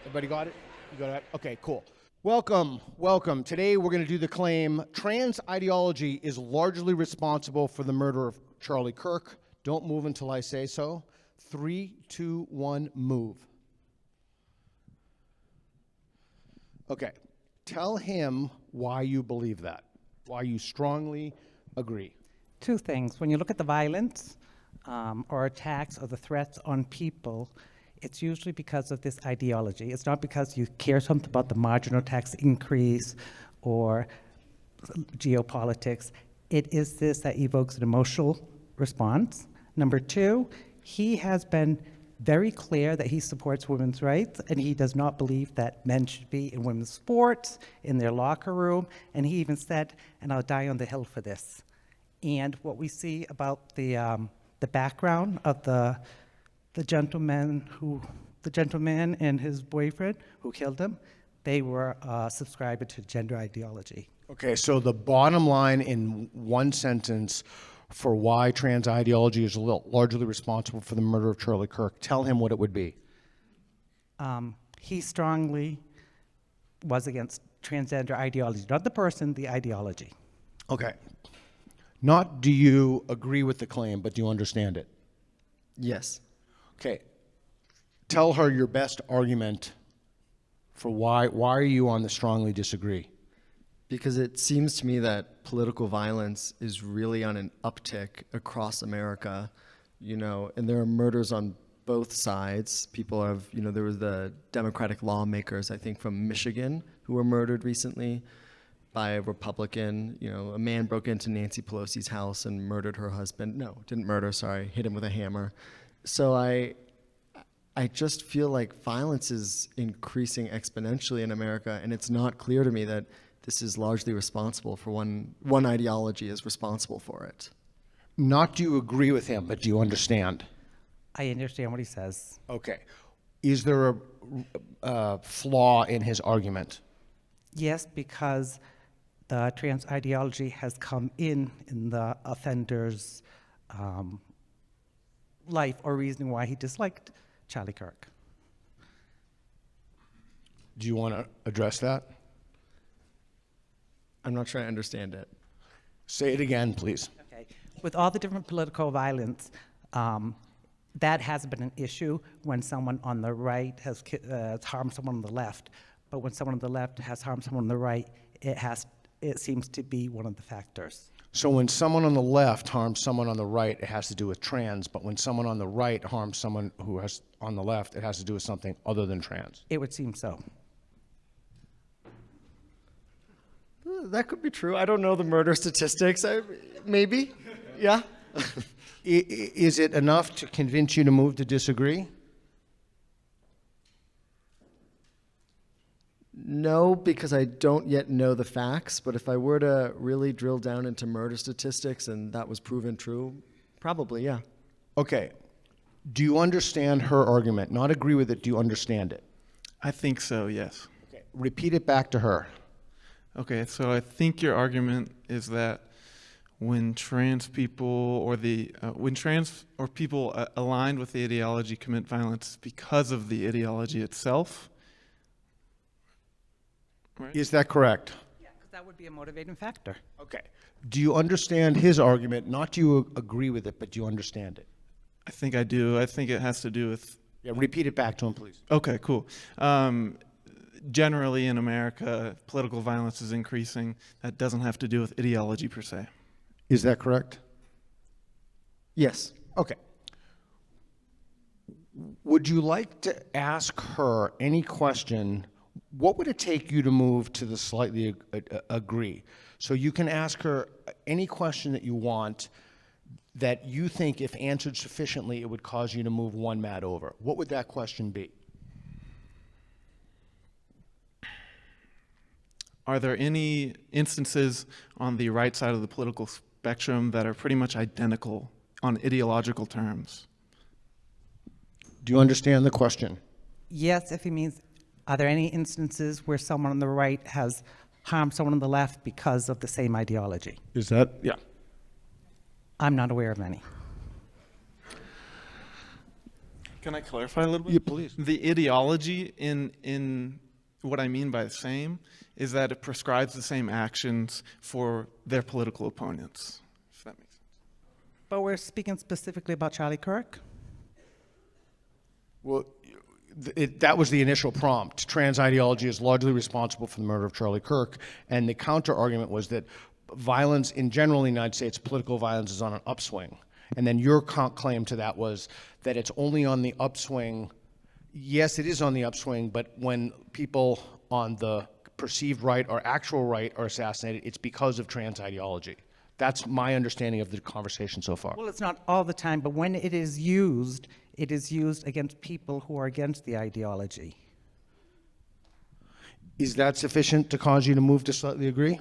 Everybody got it? You got it? Okay, cool. Welcome. Today we're going to do the claim, trans ideology is largely responsible for the murder of Charlie Kirk. Don't move until I say so. 3, 2, 1, move. Okay, tell him why you believe that, why you strongly agree. Two things. When you look at the violence or attacks or the threats on people, it's usually because of this ideology. It's not because you care something about the marginal tax increase or geopolitics. It is this that evokes an emotional response. Number two, he has been very clear that he supports women's rights, and he does not believe that men should be in women's sports, in their locker room, and he even said, and I'll die on the hill for this. And what we see about the background of the gentleman and his boyfriend who killed him, they were subscribing to gender ideology. Okay, so the bottom line in one sentence for why trans ideology is largely responsible for the murder of Charlie Kirk, tell him what it would be. He strongly was against transgender ideology, not the person, the ideology. Okay. Not do you agree with the claim, but do you understand it? Yes. Okay. Tell her your best argument for why are you on the strongly disagree? Because it seems to me that political violence is really on an uptick across America, and there are murders on both sides. People have, there was the Democratic lawmakers, I think, from Michigan who were murdered recently by a Republican. A man broke into Nancy Pelosi's house and murdered her husband. No, didn't murder, sorry, hit him with a hammer. So I just feel like violence is increasing exponentially in America, and it's not clear to me that this is largely responsible for one ideology is responsible for it. Not do you agree with him, but do you understand? I understand what he says. Okay. Is there a flaw in his argument? Yes, because the trans ideology has come in the offender's life or reasoning why he disliked Charlie Kirk. Do you want to address that? I'm not sure I understand it. Say it again, please. Okay. With all the different political violence, that has been an issue when someone on the right has harmed someone on the left. But when someone on the left has harmed someone on the right, it seems to be one of the factors. So when someone on the left harms someone on the right, it has to do with trans, but when someone on the right harms someone who has on the left, it has to do with something other than trans. It would seem so. That could be true. I don't know the murder statistics. Maybe. Yeah. Is it enough to convince you to move to disagree? No, because I don't yet know the facts, but if I were to really drill down into murder statistics and that was proven true, probably, yeah. Okay. Do you understand her argument? Not agree with it, do you understand it? I think so, yes. Okay. Repeat it back to her. Okay, so I think your argument is that when trans people or people aligned with the ideology commit violence because of the ideology itself. Right? Is that correct? Yeah, because that would be a motivating factor. Okay. Do you understand his argument? Not do you agree with it, but do you understand it? I think I do. I think it has to do with... Yeah, repeat it back to him, please. Okay, cool. Generally in America, political violence is increasing. That doesn't have to do with ideology per se. Is that correct? Yes. Okay. Would you like to ask her any question? What would it take you to move to the slightly agree? So you can ask her any question that you want that you think if answered sufficiently, it would cause you to move one mat over. What would that question be? Are there any instances on the right side of the political spectrum that are pretty much identical on ideological terms? Do you understand the question? Yes, if he means, are there any instances where someone on the right has harmed someone on the left because of the same ideology? Is that, yeah. I'm not aware of any. Can I clarify a little bit? Yeah, please. The ideology in what I mean by the same is that it prescribes the same actions for their political opponents, if that makes sense. But we're speaking specifically about Charlie Kirk. Well, that was the initial prompt. Trans ideology is largely responsible for the murder of Charlie Kirk, and the counter argument was that violence in general in the United States, political violence, is on an upswing. And then your claim to that was that it's only on the upswing. Yes, it is on the upswing, but when people on the perceived right or actual right are assassinated, it's because of trans ideology. That's my understanding of the conversation so far. Well, it's not all the time, but when it is used against people who are against the ideology. Is that sufficient to cause you to move to slightly agree?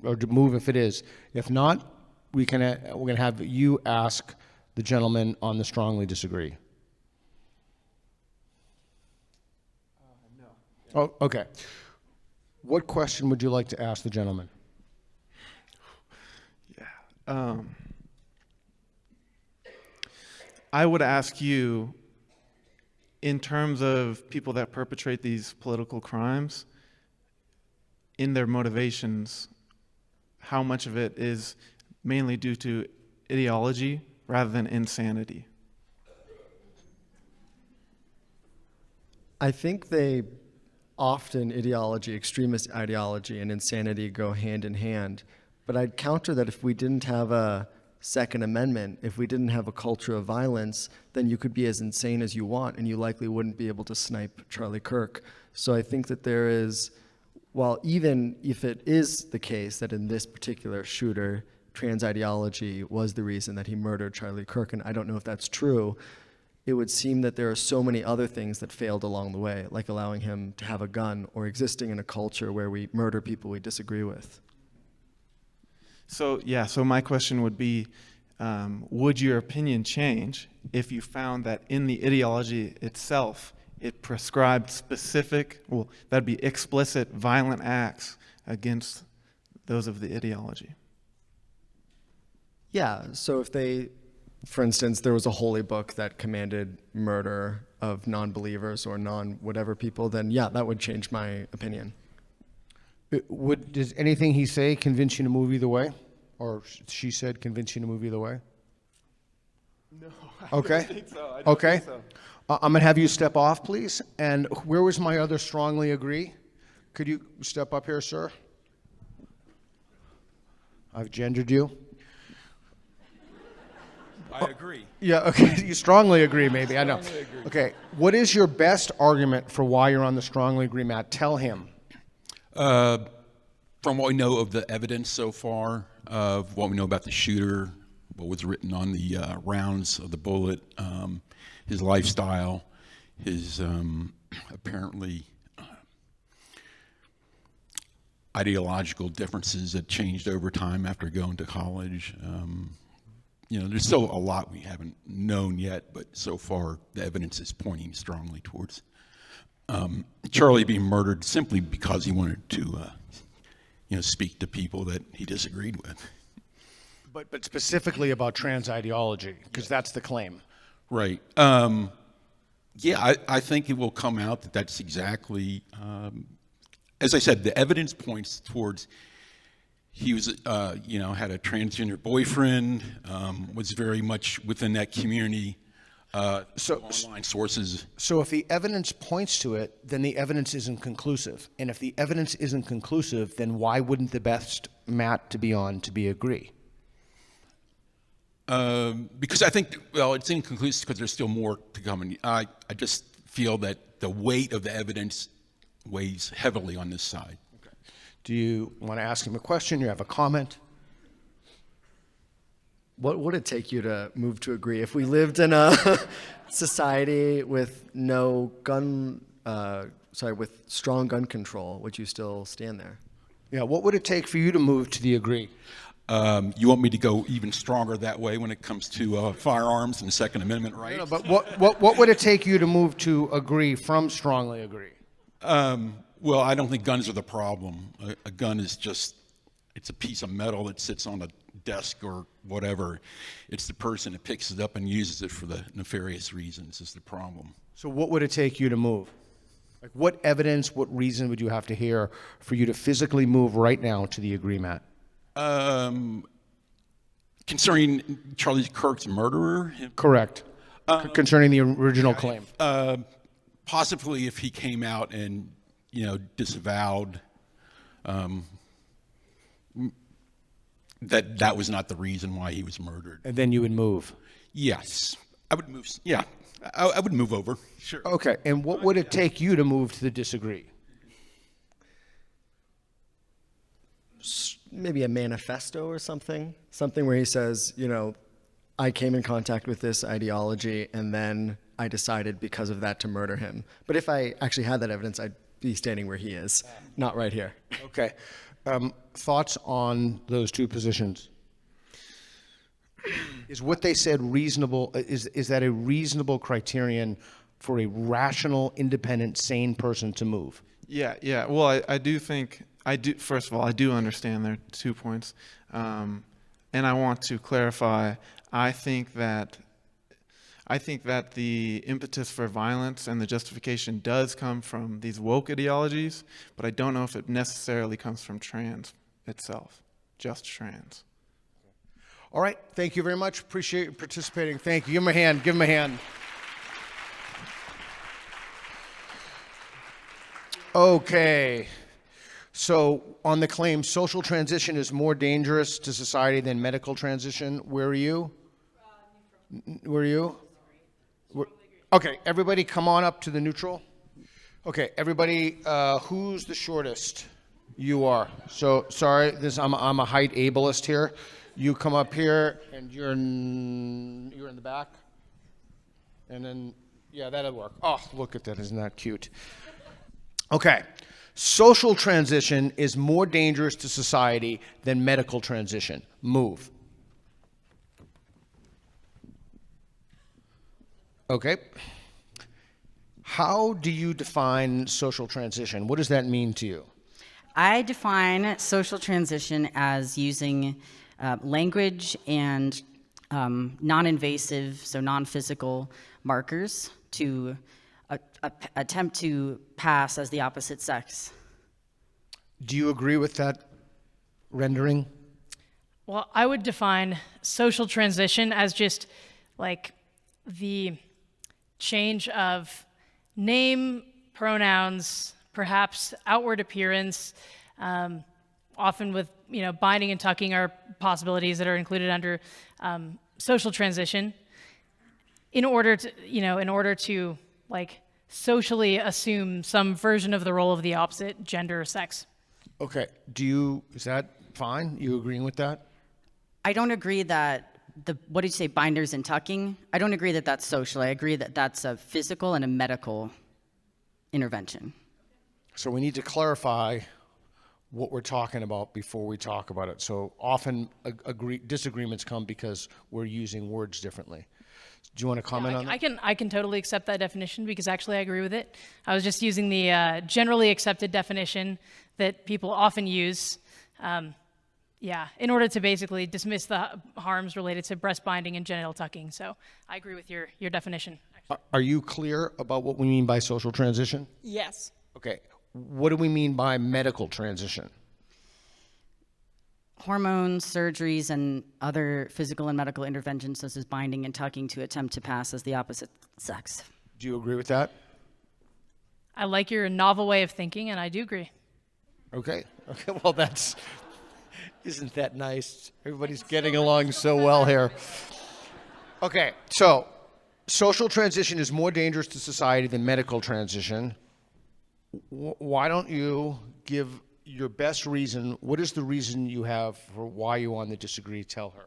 Or to move if it is? If not, we're going to have you ask the gentleman on the strongly disagree. No. Oh, okay. What question would you like to ask the gentleman? Yeah. I would ask you, in terms of people that perpetrate these political crimes, in their motivations, how much of it is mainly due to ideology rather than insanity? I think they often, ideology, extremist ideology, and insanity go hand in hand. But I'd counter that if we didn't have a Second Amendment, if we didn't have a culture of violence, then you could be as insane as you want, and you likely wouldn't be able to snipe Charlie Kirk. So I think that there is, while even if it is the case that in this particular shooter, trans ideology was the reason that he murdered Charlie Kirk, and I don't know if that's true, it would seem that there are so many other things that failed along the way, like allowing him to have a gun or existing in a culture where we murder people we disagree with. So my question would be, would your opinion change if you found that in the ideology itself, it prescribed specific, well, that'd be explicit violent acts against those of the ideology? Yeah, so if they, for instance, there was a holy book that commanded murder of non-believers or non-whatever people, then yeah, that would change my opinion. Does anything he say convince you to move either way? Or she said convince you to move either way? No, Okay. I don't think so. I don't Okay. think so. I'm going to have you step off, please. And where was my other strongly agree? Could you step up here, sir? I've gendered you. I agree. Yeah, okay. You strongly agree, maybe. I know. Okay. What is your best argument for why you're on the strongly agree, Matt? Tell him. From what we know of the evidence so far, of what we know about the shooter, what was written on the rounds of the bullet, his lifestyle, his apparently ideological differences that changed over time after going to college. There's still a lot we haven't known yet, but so far the evidence is pointing strongly towards Charlie being murdered simply because he wanted to, speak to people that he disagreed with. But specifically about trans ideology, because that's the claim. Right. I think it will come out that that's exactly, as I said, the evidence points towards he was, had a transgender boyfriend, was very much within that community. Online sources. So if the evidence points to it, then the evidence isn't conclusive. And if the evidence isn't conclusive, then why wouldn't the best Matt to be on to be agree? Because I think, it's inconclusive because there's still more to come. And I just feel that the weight of the evidence weighs heavily on this side. Okay. Do you want to ask him a question? You have a comment? What would it take you to move to agree? If we lived in a society with with strong gun control, would you still stand there? Yeah, what would it take for you to move to the agree? You want me to go even stronger that way when it comes to firearms and the Second Amendment rights? No, but what would it take you to move to agree from strongly agree? I don't think guns are the problem. A gun is just, it's a piece of metal that sits on desk or whatever. It's the person that picks it up and uses it for the nefarious reasons is the problem. So what would it take you to move? Like what evidence, what reason would you have to hear for you to physically move right now to the agreement? Concerning Charlie Kirk's murderer, Correct. Concerning the original claim. possibly if he came out and, disavowed that was not the reason why he was murdered. And then you would move. Yes, I would move. Yeah, I would move over. Sure. Okay, and what would it take you to move to the disagree? Maybe a manifesto or something where he says, I came in contact with this ideology and then I decided because of that to murder him. But if I actually had that evidence, I'd be standing where he is, not right here. Okay. Thoughts on those two positions? Is what they said reasonable? Is that a reasonable criterion for a rational, independent, sane person to move? Yeah. Well, I do think, first of all, I do understand their 2 points. And I want to clarify, I think that the impetus for violence and the justification does come from these woke ideologies, but I don't know if it necessarily comes from trans itself, just trans. All right. Thank you very much. Appreciate you participating. Thank you. Give him a hand. Give him a hand. Okay. So on the claim, social transition is more dangerous to society than medical transition. Where are you? Where are you? Okay, everybody come on up to the neutral. Okay, everybody, who's the shortest? You are. So, sorry, I'm a height ableist here. You come up here, and you're in the back. And then, yeah, that'll work. Oh, look at that. Isn't that cute? Okay. Social transition is more dangerous to society than medical transition. Move. Okay. How do you define social transition? What does that mean to you? I define social transition as using language and non-invasive, so non-physical markers to attempt to pass as the opposite sex. Do you agree with that rendering? Well, I would define social transition as just like the change of name, pronouns, perhaps outward appearance, often with binding and tucking are possibilities that are included under social transition. In order to like socially assume some version of the role of the opposite gender or sex. Okay. Is that fine? You agreeing with that? I don't agree that what did you say, binders and tucking? I don't agree that that's social. I agree that that's a physical and a medical intervention. So we need to clarify what we're talking about before we talk about it. So often disagreements come because we're using words differently. Do you want to comment on that? I can totally accept that definition because actually I agree with it. I was just using the generally accepted definition that people often use in order to basically dismiss the harms related to breast binding and genital tucking. So I agree with your definition. Are you clear about what we mean by social transition? Yes. Okay. What do we mean by medical transition? Hormones, surgeries, and other physical and medical interventions such as binding and tucking to attempt to pass as the opposite sex. Do you agree with that? I like your novel way of thinking, and I do agree. Okay. Well, isn't that nice? Everybody's getting along so well here. Okay, so social transition is more dangerous to society than medical transition. Why don't you give your best reason? What is the reason you have for why you want to disagree? Tell her.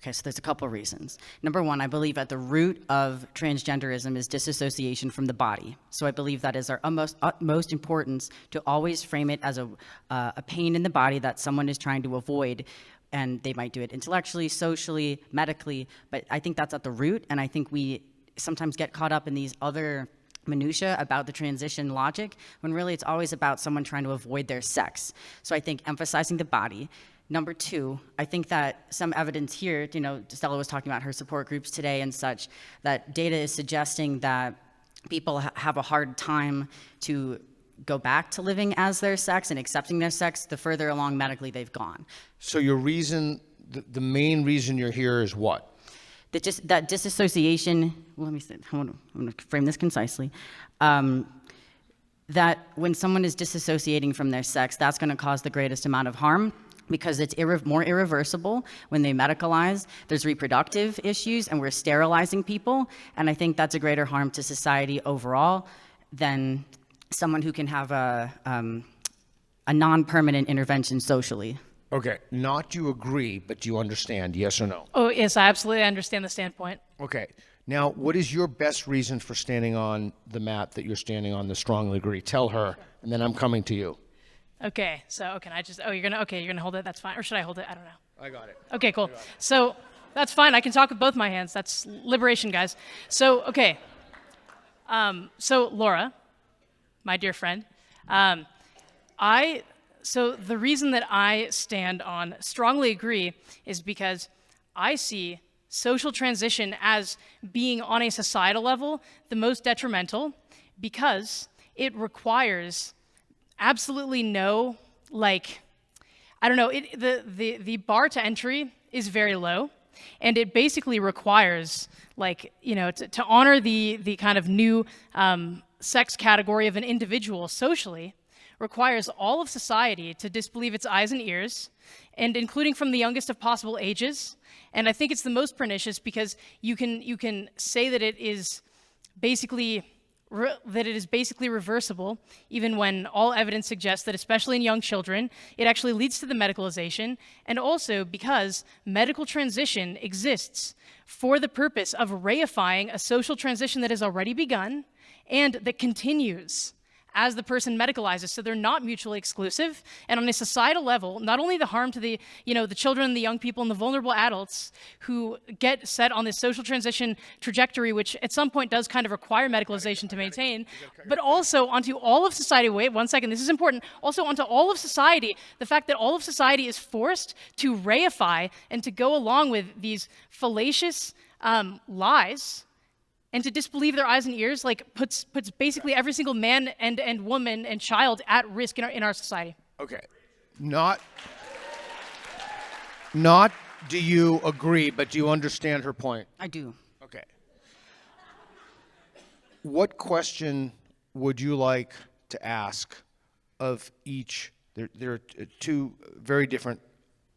Okay, so there's a couple reasons. Number one, I believe at the root of transgenderism is disassociation from the body. So I believe that is our utmost importance to always frame it as a pain in the body that someone is trying to avoid, and they might do it intellectually, socially, medically, but I think that's at the root, and I think we sometimes get caught up in these other minutia about the transition logic, when really it's always about someone trying to avoid their sex. So I think emphasizing the body, Number two, I think that some evidence here, Stella was talking about her support groups today and such, that data is suggesting that people have a hard time to go back to living as their sex and accepting their sex the further along medically they've gone. So your reason, the main reason you're here is what? That disassociation, well, let me see, I'm going to frame this concisely, that when someone is disassociating from their sex, that's going to cause the greatest amount of harm because it's more irreversible when they medicalize. There's reproductive issues, and we're sterilizing people, and I think that's a greater harm to society overall than someone who can have a non-permanent intervention socially. Okay, not do you agree, but do you understand, yes or no? Oh, yes, I absolutely understand the standpoint. Okay, now what is your best reason for standing on the mat that you're standing on, the strongly agree? Tell her, and then I'm coming to you. Okay, so can I just, you're gonna hold it, that's fine. Or should I hold it? I don't know. I got it. Okay, cool. So that's fine, I can talk with both my hands. That's liberation, guys. So, okay. So Laura, my dear friend, so the reason that I stand on strongly agree is because I see social transition as being on a societal level the most detrimental because it requires absolutely no, the bar to entry is very low, and it basically requires, to honor the kind of new sex category of an individual socially requires all of society to disbelieve its eyes and ears, and including from the youngest of possible ages. And I think it's the most pernicious because you can say that it is basically reversible, even when all evidence suggests that, especially in young children, it actually leads to the medicalization, and also because medical transition exists for the purpose of reifying a social transition that has already begun and that continues as the person medicalizes, so they're not mutually exclusive. And on a societal level, not only the harm to the children, the young people, and the vulnerable adults who get set on this social transition trajectory, which at some point does kind of require medicalization to maintain, but also onto all of society, wait 1 second, this is important, also onto all of society, the fact that all of society is forced to reify and to go along with these fallacious lies, and to disbelieve their eyes and ears, puts basically every single man and woman and child at risk in our society. Okay, not do you agree, but do you understand her point? I do. Okay. What question would you like to ask of each? There are two very different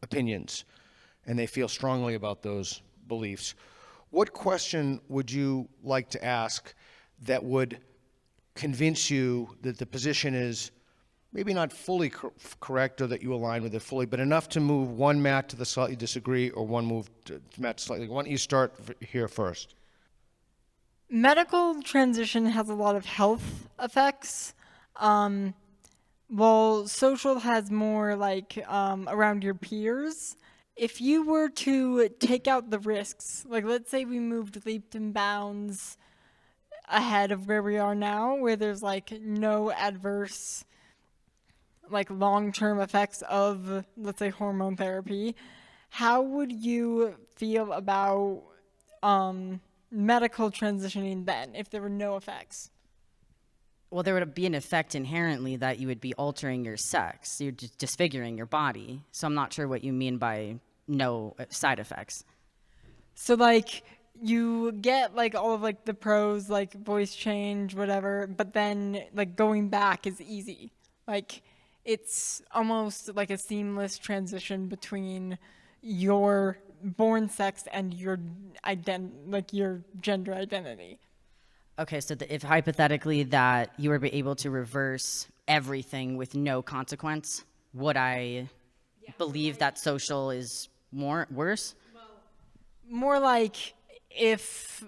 opinions, and they feel strongly about those beliefs. What question would you like to ask that would convince you that the position is maybe not fully correct or that you align with it fully, but enough to move one mat to the slightly disagree or one move to mat slightly? Why don't you start here first? Medical transition has a lot of health effects. While social has more around your peers. If you were to take out the risks, let's say we moved leaps and bounds ahead of where we are now, where there's no adverse long-term effects of, let's say, hormone therapy, how would you feel about medical transitioning then if there were no effects? Well, there would be an effect inherently that you would be altering your sex. You're disfiguring your body. So I'm not sure what you mean by no side effects. So you get all of the pros, voice change, whatever, but then going back is easy. It's almost a seamless transition between your born sex and your your gender identity. Okay, so if hypothetically that you were able to reverse everything with no consequence, would I believe that social is worse? More if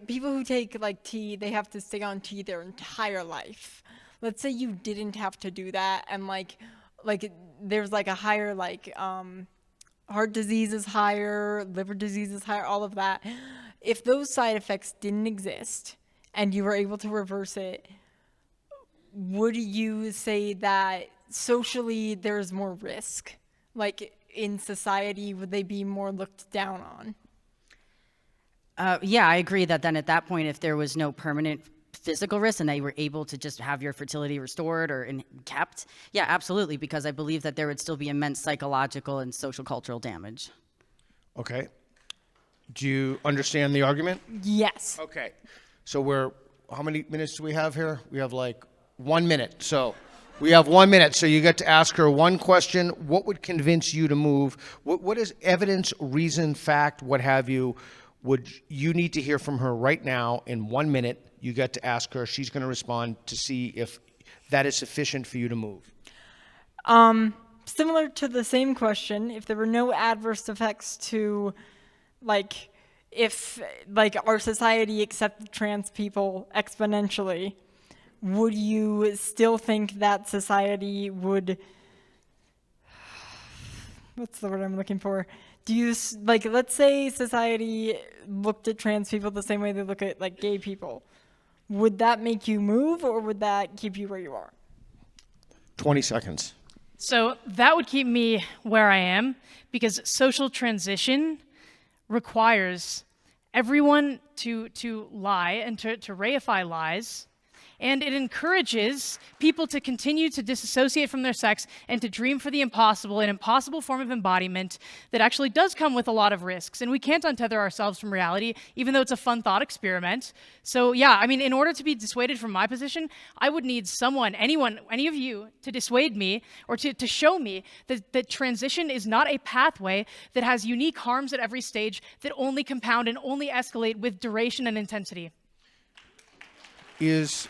people who take T, they have to stay on T their entire life. Let's say you didn't have to do that, and there's a higher heart disease is higher, liver disease is higher, all of that. If those side effects didn't exist and you were able to reverse it, would you say that socially there's more risk? in society would they be more looked down on? Yeah, I agree that then at that point, if there was no permanent physical risk and that you were able to just have your fertility restored or kept, yeah, absolutely, because I believe that there would still be immense psychological and social cultural damage. Okay. Do you understand the argument? Yes. Okay. So how many minutes do we have here? We have like 1 minute. So we have 1 minute. So you get to ask her one question. What would convince you to move? What is evidence, reason, fact, what have you, would you need to hear from her right now in 1 minute? You get to ask her. She's going to respond to see if that is sufficient for you to move. Similar to the same question, if there were no adverse effects to, like, if, like, our society accepted trans people exponentially, would you still think that society would, what's the word I'm looking for? Do you, like, let's say society looked at trans people the same way they look at, like, gay people. Would that make you move, or would that keep you where you are? 20 seconds. So that would keep me where I am, because social transition requires everyone to lie and to reify lies. And it encourages people to continue to disassociate from their sex and to dream for the impossible, an impossible form of embodiment that actually does come with a lot of risks. And we can't untether ourselves from reality, even though it's a fun thought experiment. So yeah, I mean, in order to be dissuaded from my position, I would need someone, anyone, any of you, to dissuade me or to show me that transition is not a pathway that has unique harms at every stage that only compound and only escalate with duration and intensity. Is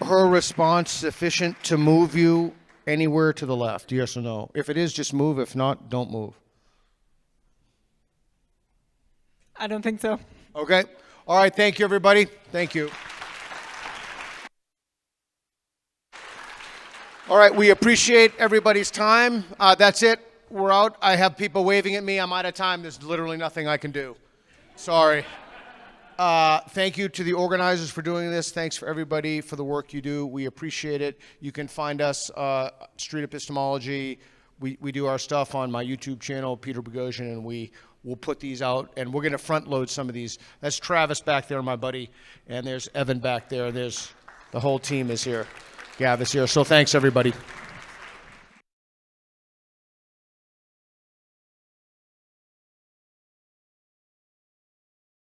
her response sufficient to move you anywhere to the left? Yes or no? If it is, just move. If not, don't move. I don't think so. Okay. All right. Thank you, everybody. Thank you. All right. We appreciate everybody's time. That's it. We're out. I have people waving at me. I'm out of time. There's literally nothing I can do. Sorry. Thank you to the organizers for doing this. Thanks for everybody for the work you do. We appreciate it. You can find us, Street Epistemology. We do our stuff on my YouTube channel, Peter Boghossian, and we'll put these out. And we're going to front load some of these. That's Travis back there, my buddy. And there's Evan back there. There's the whole team is here. Gav is here. So thanks, everybody.